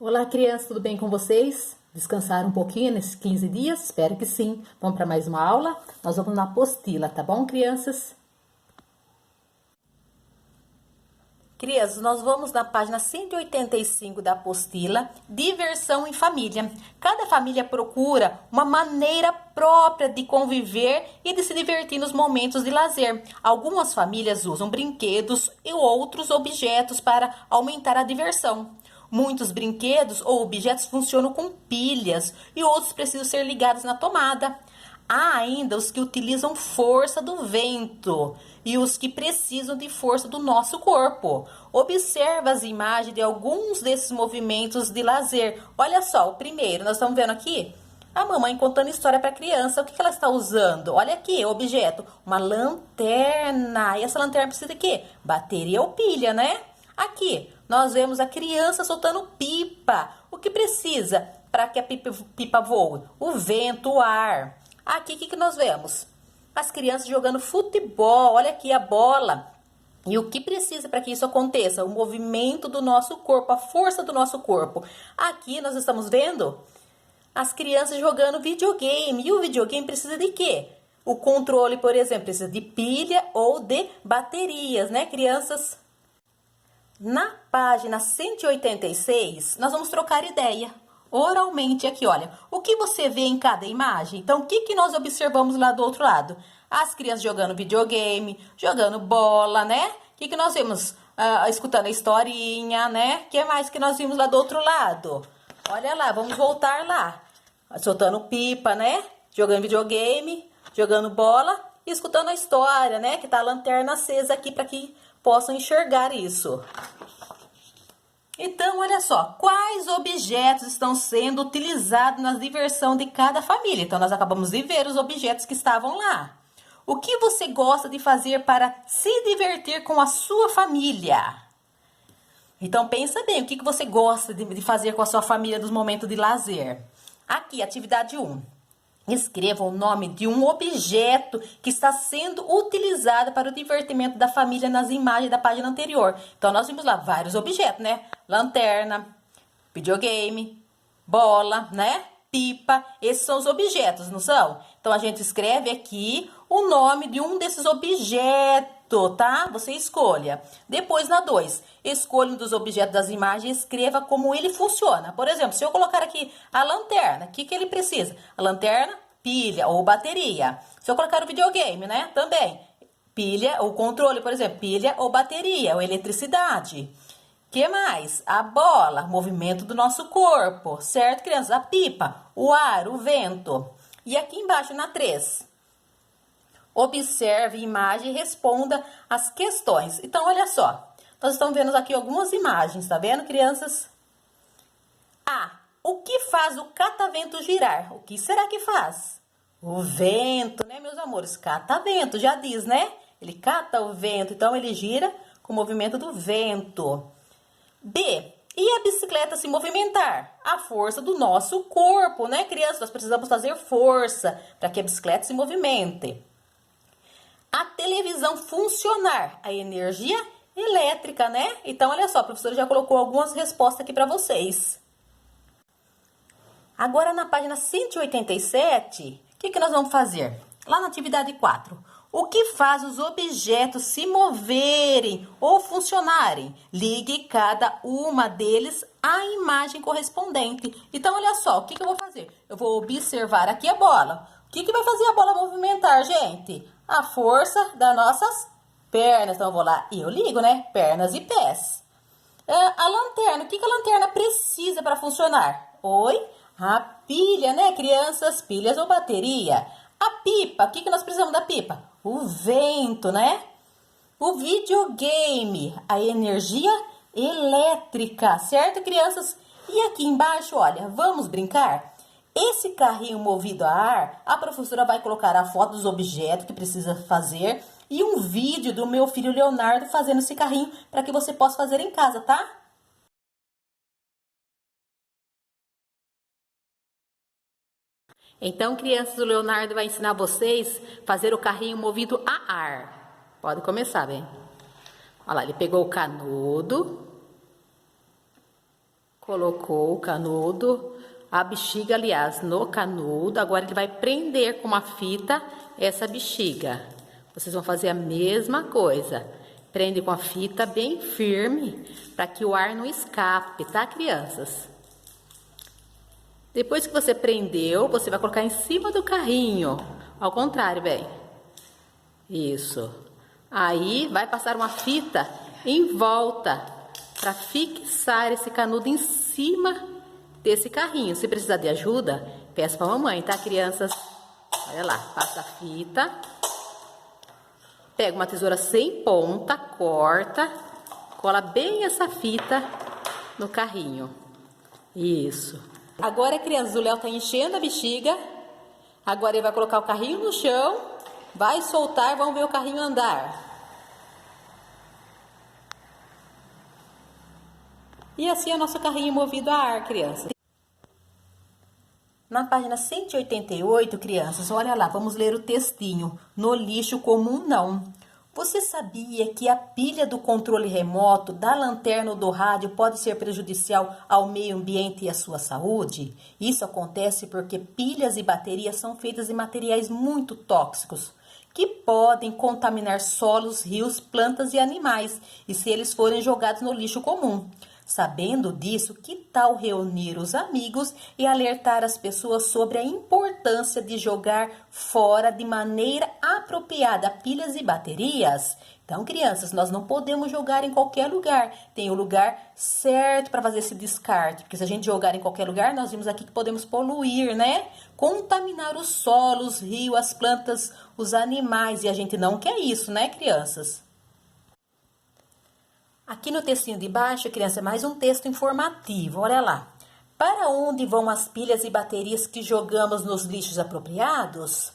Olá, crianças, tudo bem com vocês? Descansaram um pouquinho nesses 15 dias? Espero que sim. Vamos para mais uma aula? Nós vamos na apostila, tá bom, crianças? Crianças, nós vamos na página 185 da apostila, Diversão em Família. Cada família procura uma maneira própria de conviver e de se divertir nos momentos de lazer. Algumas famílias usam brinquedos e outros objetos para aumentar a diversão. Muitos brinquedos ou objetos funcionam com pilhas e outros precisam ser ligados na tomada. Há ainda os que utilizam força do vento e os que precisam de força do nosso corpo. Observa as imagens de alguns desses movimentos de lazer. Olha só, o primeiro, nós estamos vendo aqui a mamãe contando história para a criança. O que ela está usando? Olha aqui, o objeto, uma lanterna. E essa lanterna precisa de quê? Bateria ou pilha, né? Aqui, nós vemos a criança soltando pipa. O que precisa para que a pipa voe? O vento, o ar. Aqui, o que nós vemos? As crianças jogando futebol. Olha aqui a bola. E o que precisa para que isso aconteça? O movimento do nosso corpo, a força do nosso corpo. Aqui nós estamos vendo as crianças jogando videogame. E o videogame precisa de quê? O controle, por exemplo, precisa de pilha ou de baterias, né, crianças? Na página 186, nós vamos trocar ideia oralmente aqui, olha. O que você vê em cada imagem? Então, o que nós observamos lá do outro lado? As crianças jogando videogame, jogando bola, né? O que nós vemos? Escutando a historinha, né? O que mais que nós vimos lá do outro lado? Olha lá, vamos voltar lá. Soltando pipa, né? Jogando videogame, jogando bola e escutando a história, né? Que tá a lanterna acesa aqui para que possam enxergar isso. Então, olha só, quais objetos estão sendo utilizados na diversão de cada família? Então, nós acabamos de ver os objetos que estavam lá. O que você gosta de fazer para se divertir com a sua família? Então, pensa bem, o que você gosta de fazer com a sua família nos momentos de lazer? Aqui, atividade 1. Escreva o nome de um objeto que está sendo utilizado para o divertimento da família nas imagens da página anterior. Então, nós vimos lá vários objetos, né? Lanterna, videogame, bola, né? Pipa. Esses são os objetos, não são? Então, a gente escreve aqui o nome de um desses objetos, tá? Você escolha. Depois, na 2, escolha um dos objetos das imagens e escreva como ele funciona. Por exemplo, se eu colocar aqui a lanterna, o que ele precisa? A lanterna, pilha ou bateria. Se eu colocar o videogame, né? Também. Pilha ou controle, por exemplo, pilha ou bateria ou eletricidade. Que mais? A bola, movimento do nosso corpo, certo, crianças? A pipa, o ar, o vento. E aqui embaixo, na 3, observe a imagem e responda as questões. Então, olha só. Nós estamos vendo aqui algumas imagens, tá vendo, crianças? O que faz o catavento girar? O que será que faz? O vento, né, meus amores? Catavento, já diz, né? Ele cata o vento, então ele gira com o movimento do vento. B. E a bicicleta se movimentar? A força do nosso corpo, né, crianças? Nós precisamos fazer força para que a bicicleta se movimente. A televisão funcionar? A energia elétrica, né? Então, olha só, a professora já colocou algumas respostas aqui para vocês. Agora, na página 187, o que nós vamos fazer? Lá na atividade 4. O que faz os objetos se moverem ou funcionarem? Ligue cada uma deles à imagem correspondente. Então, olha só, o que eu vou fazer? Eu vou observar aqui a bola. O que vai fazer a bola movimentar, gente? A força das nossas pernas. Então, eu vou lá e eu ligo, né? Pernas e pés. A lanterna. O que a lanterna precisa para funcionar? Oi? A pilha, né, crianças? Pilhas ou bateria. A pipa. O que nós precisamos da pipa? O vento, né? O videogame. A energia elétrica. Certo, crianças? E aqui embaixo, olha, vamos brincar? Esse carrinho movido a ar, a professora vai colocar a foto dos objetos que precisa fazer e um vídeo do meu filho Leonardo fazendo esse carrinho para que você possa fazer em casa, tá? Então, crianças, o Leonardo vai ensinar vocês a fazer o carrinho movido a ar. Pode começar, bem. Olha lá, ele pegou o canudo, Colocou o canudo, a bexiga, aliás, no canudo. Agora ele vai prender com uma fita essa bexiga. Vocês vão fazer a mesma coisa. Prende com a fita bem firme para que o ar não escape, tá, crianças? Depois que você prendeu, você vai colocar em cima do carrinho. Ao contrário, bem. Isso. Aí vai passar uma fita em volta para fixar esse canudo em cima desse carrinho. Se precisar de ajuda, peça para a mamãe, tá, crianças? Olha lá, passa a fita. Pega uma tesoura sem ponta, corta, cola bem essa fita no carrinho. Isso. Agora, crianças, o Léo tá enchendo a bexiga. Agora ele vai colocar o carrinho no chão, vai soltar, vamos ver o carrinho andar. E assim é o nosso carrinho movido a ar, crianças. Na página 188, crianças, olha lá, vamos ler o textinho. No lixo comum, não. Você sabia que a pilha do controle remoto, da lanterna ou do rádio pode ser prejudicial ao meio ambiente e à sua saúde? Isso acontece porque pilhas e baterias são feitas de materiais muito tóxicos, que podem contaminar solos, rios, plantas e animais, e se eles forem jogados no lixo comum. Sabendo disso, que tal reunir os amigos e alertar as pessoas sobre a importância de jogar fora de maneira apropriada pilhas e baterias? Então, crianças, nós não podemos jogar em qualquer lugar. Tem o lugar certo para fazer esse descarte, porque se a gente jogar em qualquer lugar, nós vimos aqui que podemos poluir, né? Contaminar os solos, os rios, as plantas, os animais, e a gente não quer isso, né, crianças? Aqui no textinho de baixo, criança, é mais um texto informativo, olha lá. Para onde vão as pilhas e baterias que jogamos nos lixos apropriados?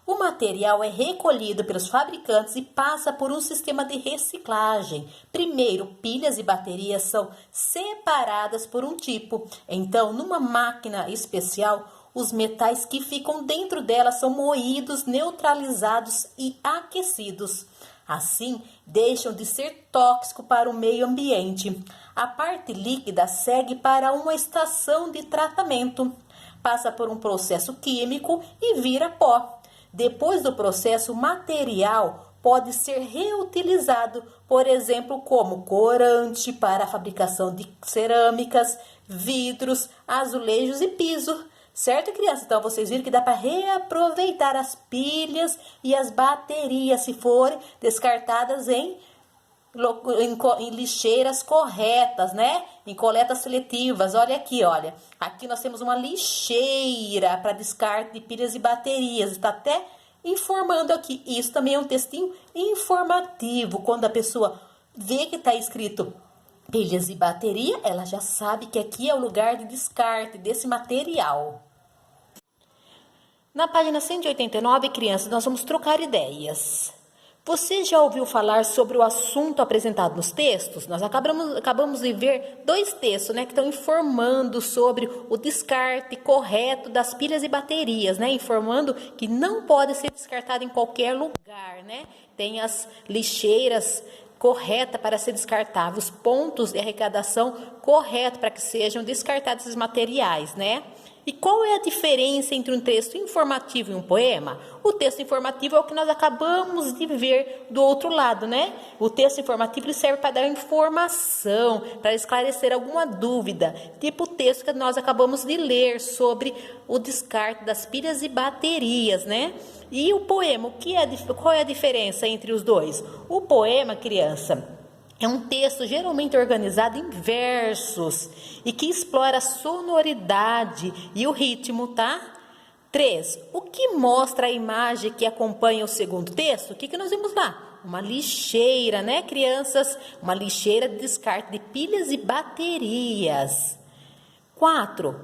O material é recolhido pelos fabricantes e passa por um sistema de reciclagem. Primeiro, pilhas e baterias são separadas por um tipo. Então, numa máquina especial, os metais que ficam dentro dela são moídos, neutralizados e aquecidos. Assim, deixam de ser tóxico para o meio ambiente. A parte líquida segue para uma estação de tratamento, passa por um processo químico e vira pó. Depois do processo, o material pode ser reutilizado, por exemplo, como corante para a fabricação de cerâmicas, vidros, azulejos e piso. Certo, criança? Então, vocês viram que dá para reaproveitar as pilhas e as baterias, se forem descartadas em lixeiras corretas, né? Em coletas seletivas. Olha aqui, olha. Aqui nós temos uma lixeira para descarte de pilhas e baterias. Está até informando aqui. Isso também é um textinho informativo. Quando a pessoa vê que está escrito pilhas e bateria, ela já sabe que aqui é o lugar de descarte desse material. Na página 189, crianças, nós vamos trocar ideias. Você já ouviu falar sobre o assunto apresentado nos textos? Nós acabamos de ver dois textos, né, que estão informando sobre o descarte correto das pilhas e baterias, né, informando que não pode ser descartado em qualquer lugar, né? Tem as lixeiras correta para ser descartável, os pontos de arrecadação corretos para que sejam descartados esses materiais, né? E qual é a diferença entre um texto informativo e um poema? O texto informativo é o que nós acabamos de ver do outro lado, né? O texto informativo ele serve para dar informação, para esclarecer alguma dúvida, tipo o texto que nós acabamos de ler sobre o descarte das pilhas e baterias, né? E o poema, qual é a diferença entre os dois? O poema, criança, é um texto geralmente organizado em versos e que explora a sonoridade e o ritmo, tá? 3. O que mostra a imagem que acompanha o segundo texto? O que nós vimos lá? Uma lixeira, né, crianças? Uma lixeira de descarte de pilhas e baterias. 4.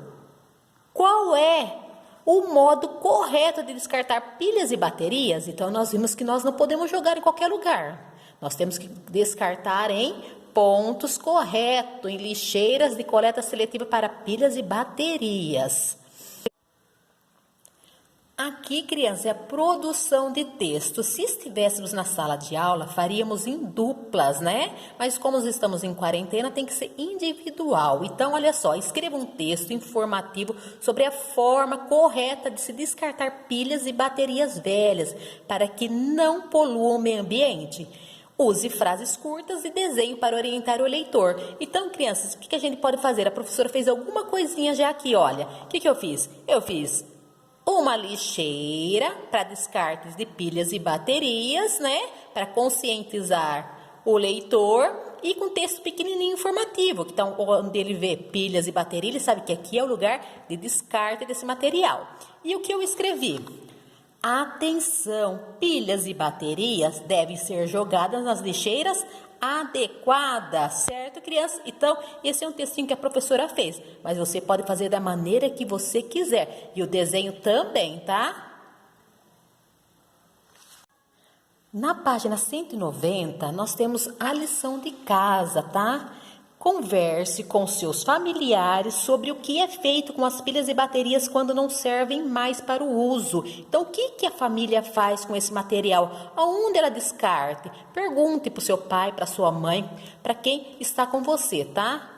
Qual é o modo correto de descartar pilhas e baterias? Então, nós vimos que nós não podemos jogar em qualquer lugar. Nós temos que descartar em pontos corretos, em lixeiras de coleta seletiva para pilhas e baterias. Aqui, criança, é a produção de texto. Se estivéssemos na sala de aula, faríamos em duplas, né? Mas como estamos em quarentena, tem que ser individual. Então, olha só, escreva um texto informativo sobre a forma correta de se descartar pilhas e baterias velhas, para que não poluam o meio ambiente. Use frases curtas e desenho para orientar o leitor. Então, crianças, o que a gente pode fazer? A professora fez alguma coisinha já aqui, olha. O que eu fiz? Eu fiz uma lixeira para descartes de pilhas e baterias, né? Para conscientizar o leitor e com texto pequenininho informativo. Então, onde ele vê pilhas e baterias, ele sabe que aqui é o lugar de descarte desse material. E o que eu escrevi? Atenção, pilhas e baterias devem ser jogadas nas lixeiras adequadas, certo, criança? Então, esse é um textinho que a professora fez, mas você pode fazer da maneira que você quiser. E o desenho também, tá? Na página 190, nós temos a lição de casa, tá? Converse com seus familiares sobre o que é feito com as pilhas e baterias quando não servem mais para o uso. Então, o que a família faz com esse material? Aonde ela descarte? Pergunte para o seu pai, para sua mãe, para quem está com você, tá?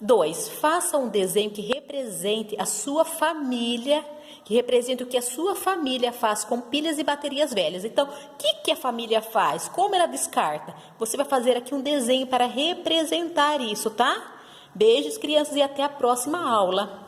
2. Faça um desenho que represente a sua família, que represente o que a sua família faz com pilhas e baterias velhas. Então, o que a família faz? Como ela descarta? Você vai fazer aqui um desenho para representar isso, tá? Beijos, crianças, e até a próxima aula.